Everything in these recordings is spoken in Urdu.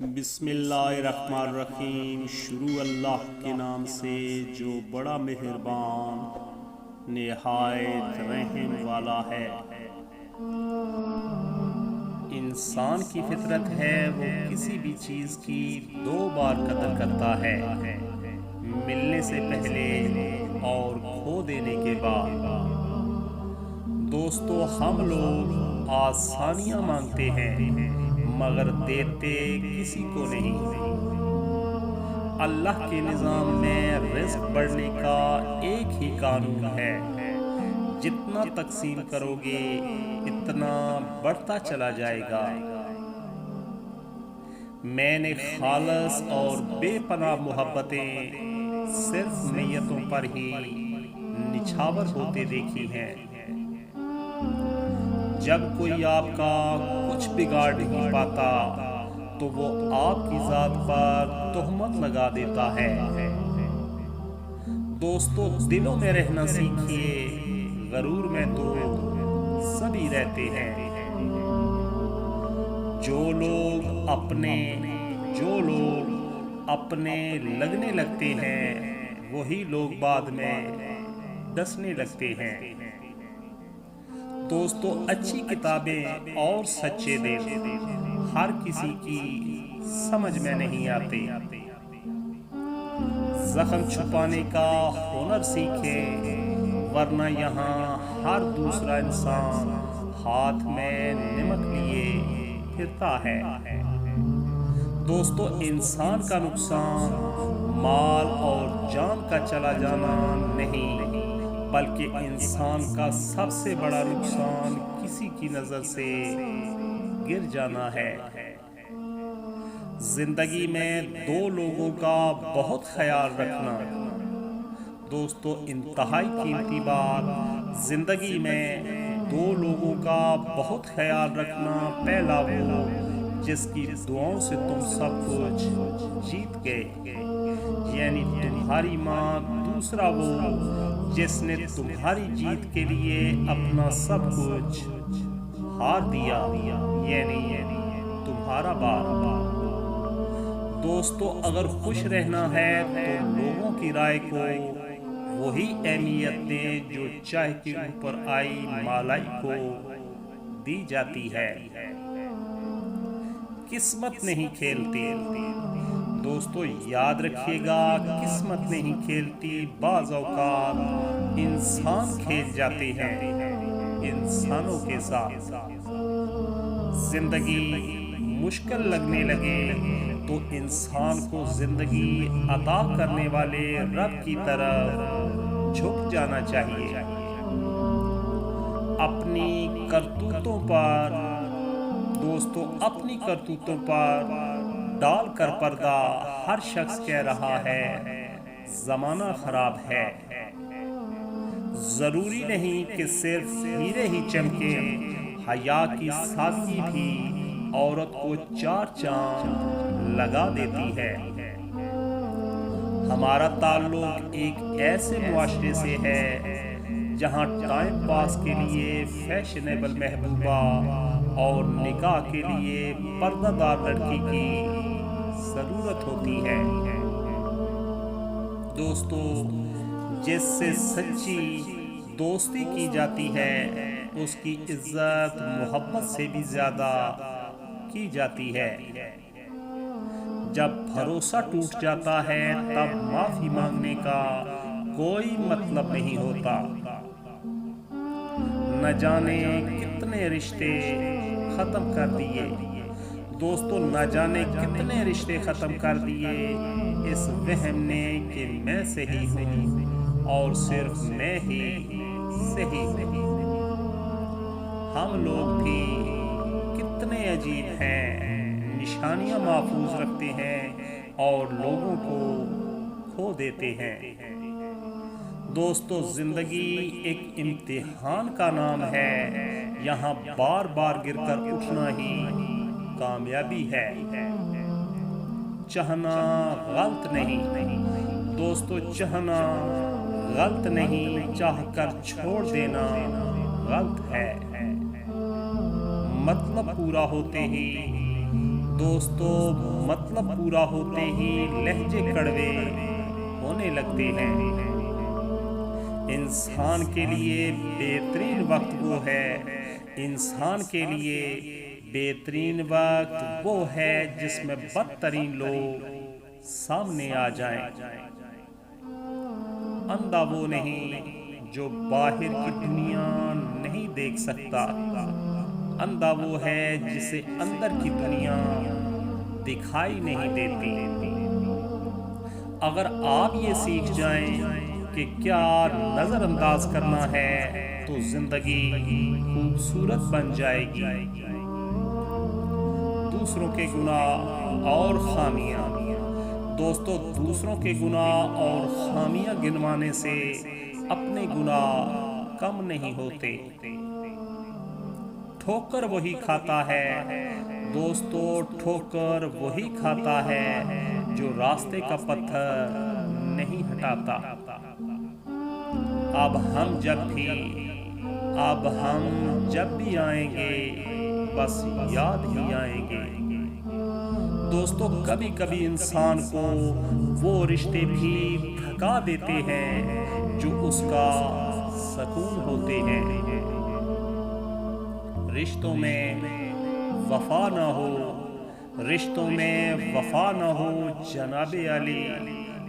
بسم اللہ الرحمن الرحیم۔ شروع اللہ کے نام سے جو بڑا مہربان نہایت رحم والا ہے۔ انسان کی فطرت ہے وہ کسی بھی چیز کی دو بار قدر کرتا ہے، ملنے سے پہلے اور کھو دینے کے بعد۔ دوستو، ہم لوگ آسانیاں مانگتے ہیں مگر دیتے کسی کو نہیں۔ اللہ کے نظام میں رزق بڑھنے کا ایک ہی قانون ہے، جتنا تقسیم کرو گے اتنا بڑھتا چلا جائے گا۔ میں نے خالص اور بے پناہ محبتیں صرف نیتوں پر ہی نچھاور ہوتے دیکھی ہیں۔ جب کوئی آپ کا کچھ بگاڑ نہیں پاتا تو وہ آپ کی ذات پر تہمت لگا دیتا ہے۔ دوستو، دلوں میں رہنا سیکھیے، غرور میں تو سبھی رہتے ہیں۔ جو لوگ اپنے لگنے لگتے ہیں وہی لوگ بعد میں ڈسنے لگتے ہیں۔ دوستو، اچھی کتابیں اور سچے دل ہر کسی کی سمجھ میں نہیں آتے۔ زخم چھپانے کا ہنر سیکھیں، ورنہ یہاں ہر دوسرا انسان ہاتھ میں نمک لیے پھرتا ہے۔ دوستو، انسان کا نقصان مال اور جان کا چلا جانا نہیں، بلکہ انسان کا سب سے بڑا نقصان کسی کی نظر سے گر جانا ہے۔ زندگی میں دو لوگوں کا بہت خیال رکھنا۔ دوستو، انتہائی قیمتی بات، زندگی میں دو لوگوں کا بہت خیال رکھنا۔ پہلا وہ جس کی دعاؤں سے تم سب کچھ جیت گئے، یعنی تمہاری ماں۔ دوسرا وہ جس نے تمہاری جیت کے لیے اپنا سب کچھ ہار دیا، یعنی تمہارا باپ۔ دوستو، اگر خوش رہنا ہے تو لوگوں کی رائے کو وہی اہمیت دیں جو چائے کے اوپر آئی مالائی کو دی جاتی ہے۔ قسمت نہیں کھیلتی۔ دوستو، یاد رکھیے گا، قسمت نہیں کھیلتی، بعض اوقات انسان کھیل جاتے ہیں انسانوں کے ساتھ۔ زندگی مشکل لگنے لگے تو انسان کو زندگی عطا کرنے والے رب کی طرف جھک جانا چاہیے۔ اپنی کرتوتوں پر ڈال کر پردہ ہر شخص کہہ رہا ہے زمانہ خراب ہے۔ ضروری نہیں کہ صرف ہیرے ہی چمکے، حیا کی سادگی بھی عورت کو چار چاند لگا دیتی ہے۔ ہمارا تعلق ایک ایسے معاشرے سے ہے جہاں ٹائم پاس کے لیے فیشنیبل محبوبہ اور نکاح کے لیے پردہ دار لڑکی کی ضرورت ہوتی ہے۔ دوستو، جس سے سچی دوستی کی جاتی ہے اس کی عزت محبت سے بھی زیادہ کی جاتی ہے۔ جب بھروسہ ٹوٹ جاتا ہے تب معافی مانگنے کا کوئی مطلب نہیں ہوتا۔ نہ جانے کتنے رشتے ختم کر دیے، دوستو، نہ جانے کتنے رشتے ختم کر دیے اس وہم نے کہ میں صحیح ہوں اور صرف میں ہی صحیح ہوں۔ ہم لوگ بھی کتنے عجیب ہیں، نشانیاں محفوظ رکھتے ہیں اور لوگوں کو کھو دیتے ہیں۔ دوستو، زندگی ایک امتحان کا نام ہے، یہاں بار بار گر کر اٹھنا ہی کامیابی ہے۔ چاہنا غلط نہیں، دوستو، چاہنا غلط نہیں، چاہ کر چھوڑ دینا غلط ہے۔ مطلب پورا ہوتے ہی دوستو مطلب پورا ہوتے ہی لہجے کڑوے ہونے لگتے ہیں۔ انسان کے لیے بہترین وقت وہ ہے، انسان کے لیے بہترین وقت وہ ہے جس میں بدترین لوگ سامنے آ جائیں۔ اندھا وہ نہیں جو باہر کی دنیا نہیں دیکھ سکتا، اندھا وہ ہے جسے اندر کی دنیا دکھائی نہیں دیتی۔ اگر آپ یہ سیکھ جائیں کہ کیا نظر انداز کرنا ہے تو زندگی خوبصورت بن جائے گی۔ دوسروں کے گناہ اور خامیاں، دوستو دوسروں کے گناہ اور خامیاں گنوانے سے اپنے گناہ کم نہیں ہوتے۔ ٹھوکر وہی کھاتا ہے دوستو، ٹھوکر وہی کھاتا ہے جو راستے کا پتھر نہیں ہٹاتا۔ اب ہم جب بھی آئیں گے بس یاد ہی آئیں گے۔ دوستو کبھی کبھی انسان کو وہ رشتے بھی تھکا دیتے ہیں جو اس کا سکون ہوتے ہیں۔ رشتوں میں وفا نہ ہو، رشتوں میں وفا نہ ہو جناب علی،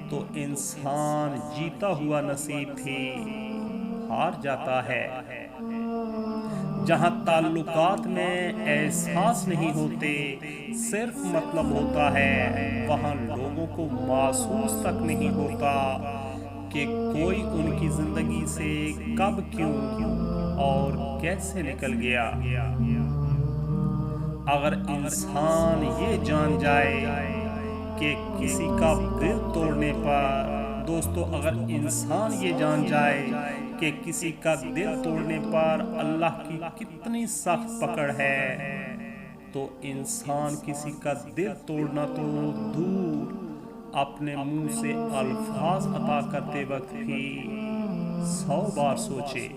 تو انسان جیتا ہوا نصیب بھی ہار جاتا ہے۔ جہاں تعلقات میں احساس نہیں ہوتے، صرف مطلب ہوتا ہے، وہاں لوگوں کو محسوس تک نہیں ہوتا کہ کوئی ان کی زندگی سے کب، کیوں اور کیسے نکل گیا۔ اگر انسان یہ جان جائے کہ کسی کا دل توڑنے پر، دوستو اگر انسان یہ جان جائے کہ کسی کا دل توڑنے پر اللہ کی کتنی سخت پکڑ ہے، تو انسان کسی کا دل توڑنا تو دور، اپنے منہ سے الفاظ عطا کرتے وقت بھی 100 بار سوچے۔